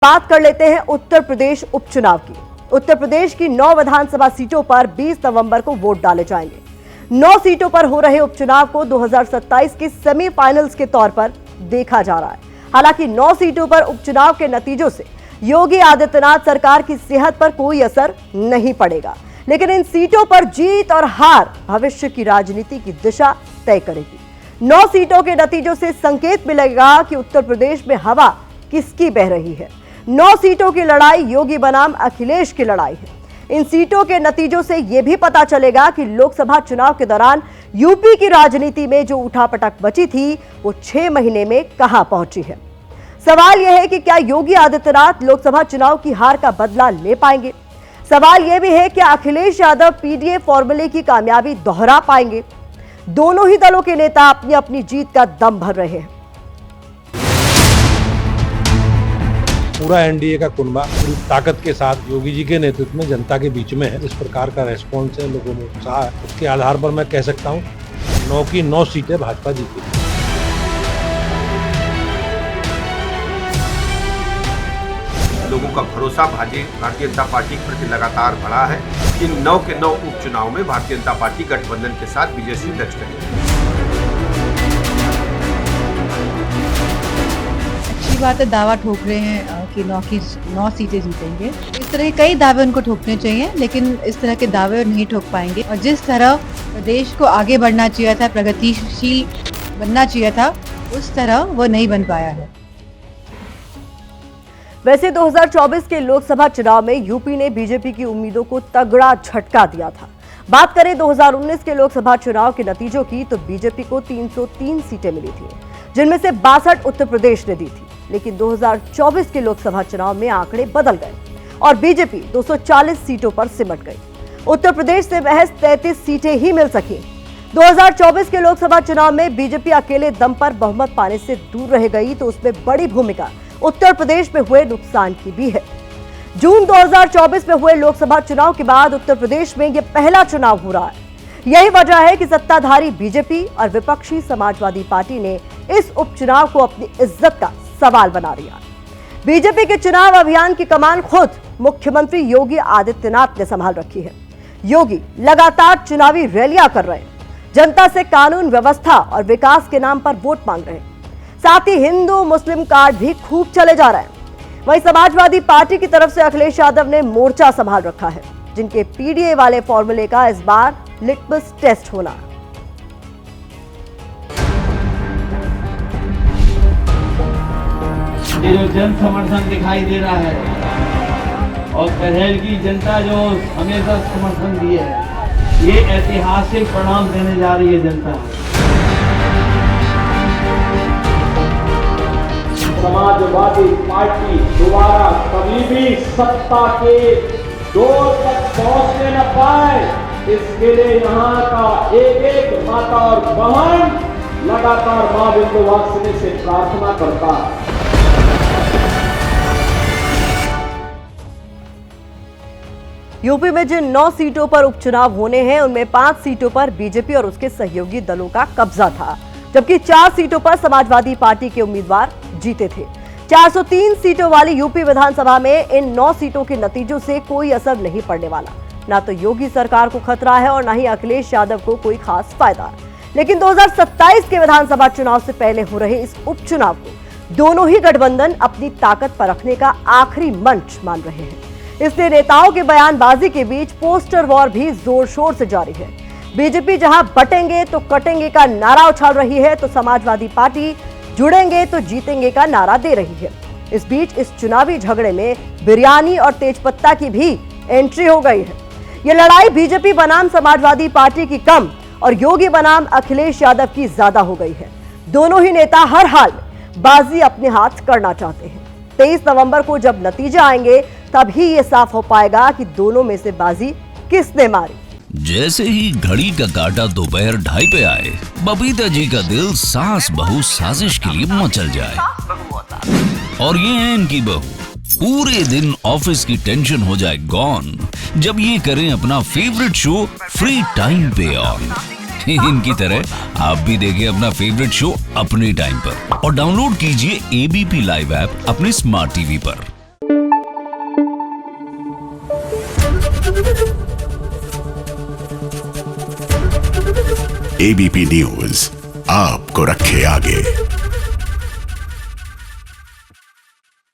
बात कर लेते हैं उत्तर प्रदेश उपचुनाव की। उत्तर प्रदेश की 9 विधानसभा सीटों पर 20 नवंबर को वोट डाले जाएंगे। 9 सीटों पर हो रहे उपचुनाव को 2027 के सेमीफाइनल्स के तौर पर देखा जा रहा है। हालांकि 9 सीटों पर उपचुनाव के नतीजों से योगी आदित्यनाथ सरकार की सेहत पर कोई असर नहीं पड़ेगा, लेकिन इन सीटों पर जीत और हार भविष्य की राजनीति की दिशा तय करेगी। 9 सीटों के नतीजों से संकेत मिलेगा कि उत्तर प्रदेश में हवा किसकी बह रही है। 9 सीटों की लड़ाई योगी बनाम अखिलेश की लड़ाई है। इन सीटों के नतीजों से यह भी पता चलेगा कि लोकसभा चुनाव के दौरान यूपी की राजनीति में जो उठापटक बची थी वो 6 महीने में कहां पहुंची है। सवाल यह है कि क्या योगी आदित्यनाथ लोकसभा चुनाव की हार का बदला ले पाएंगे। सवाल यह भी है कि अखिलेश यादव पीडीए फॉर्मूले की कामयाबी दोहरा पाएंगे। दोनों ही दलों के नेता अपनी अपनी जीत का दम भर रहे हैं। पूरा एनडीए का कुनबा पूरी ताकत के साथ योगी जी के नेतृत्व में जनता के बीच में है। इस प्रकार का रेस्पॉन्स है, लोगों में उत्साह है, उसके आधार पर मैं कह सकता हूँ 9 की 9 सीटें भाजपा जीतेगी। लोगों का भरोसा भारतीय जनता पार्टी के प्रति लगातार बढ़ा है। इन 9 के 9 उपचुनाव में भारतीय जनता पार्टी गठबंधन के साथ विजय दर्ज करेगी। बात है, दावा ठोक रहे हैं कि 9 की 9 सीटें जीतेंगे। इस तरह के कई दावे उनको ठोकने चाहिए, लेकिन इस तरह के दावे नहीं ठोक पाएंगे। और जिस तरह प्रदेश को आगे बढ़ना चाहिए था, प्रगतिशील बनना चाहिए था, उस तरह वो नहीं बन पाया है। वैसे 2024 के लोकसभा चुनाव में यूपी ने बीजेपी की उम्मीदों को तगड़ा झटका दिया था। बात करें 2019 के लोकसभा चुनाव के नतीजों की तो बीजेपी को 303 सीटें मिली थी, जिनमें से 62 उत्तर प्रदेश ने दी थी। लेकिन 2024 के लोकसभा चुनाव में आंकड़े बदल गए और बीजेपी 240 सीटों पर सिमट गई। उत्तर प्रदेश से महज 33 सीटें ही मिल सकी। 2024 के लोकसभा चुनाव में बीजेपी अकेले दम पर बहुमत पाने से दूर रह गई, तो उसमें बड़ी भूमिका उत्तर प्रदेश में हुए नुकसान की भी है। जून 2024 में हुए लोकसभा चुनाव के बाद उत्तर प्रदेश में यह पहला चुनाव हो रहा है। यही वजह है कि सत्ताधारी बीजेपी और विपक्षी समाजवादी पार्टी ने इस उपचुनाव को अपनी इज्जत का सवाल बना लिया। बीजेपी के चुनाव अभियान की कमान खुद मुख्यमंत्री योगी आदित्यनाथ ने संभाल रखी है। योगी लगातार चुनावी रैलियां कर रहे हैं, जनता से कानून व्यवस्था और विकास के नाम पर वोट मांग रहे हैं। साथ ही हिंदू मुस्लिम कार्ड भी खूब चले जा रहे हैं। वहीं समाजवादी पार्टी की तरफ से अखिलेश यादव ने मोर्चा संभाल रखा है, जिनके पीडीए वाले फॉर्मूले का इस बार लिटमस टेस्ट होना। ये जो जन समर्थन दिखाई दे रहा है और करहेल की जनता जो हमेशा समर्थन दिए है, ये ऐतिहासिक परिणाम देने जा रही है जनता। समाजवादी पार्टी दोबारा कभी भी सत्ता के दौर तक पहुंचने न पाए, इसके लिए यहाँ का एक एक माता और बहन लगातार मां विंध्यवासिनी से प्रार्थना करता है। यूपी में जिन 9 सीटों पर उपचुनाव होने हैं, उनमें 5 सीटों पर बीजेपी और उसके सहयोगी दलों का कब्जा था, जबकि 4 सीटों पर समाजवादी पार्टी के उम्मीदवार जीते थे। 403 सीटों वाली यूपी विधानसभा में इन 9 सीटों के नतीजों से कोई असर नहीं पड़ने वाला। ना तो योगी सरकार को खतरा है और ना ही अखिलेश यादव को कोई खास फायदा। लेकिन 2027 के विधानसभा चुनाव से पहले हो रहे इस उपचुनाव को दोनों ही गठबंधन अपनी ताकत परखने का आखिरी मंच मान रहे हैं। इसलिए नेताओं के बयानबाजी के बीच पोस्टर वॉर भी जोर शोर से जारी है। बीजेपी जहां बटेंगे तो कटेंगे का नारा उछाल रही है, तो समाजवादी पार्टी जुड़ेंगे तो जीतेंगे का नारा दे रही है। इस बीच इस चुनावी झगड़े में बिरयानी और तेजपत्ता की भी एंट्री हो गई है। यह लड़ाई बीजेपी बनाम समाजवादी पार्टी की कम और योगी बनाम अखिलेश यादव की ज्यादा हो गई है। दोनों ही नेता हर हाल में बाजी अपने हाथ करना चाहते हैं। 23 नवंबर को जब नतीजे आएंगे तभी ये साफ हो पाएगा कि दोनों में से बाजी किसने मारी। जैसे ही घड़ी का काटा दोपहर 2:30 पे आए, बबीता जी का दिल सास बहू साजिश के लिए मचल जाए। और ये है इनकी बहू, पूरे दिन ऑफिस की टेंशन हो जाए गॉन जब ये करें अपना फेवरेट शो फ्री टाइम पे ऑन। इनकी तरह आप भी देखिए अपना फेवरेट शो अपने टाइम पर और डाउनलोड कीजिए एबीपी लाइव ऐप अपने स्मार्ट टीवी पर। एबीपी न्यूज आपको रखे आगे।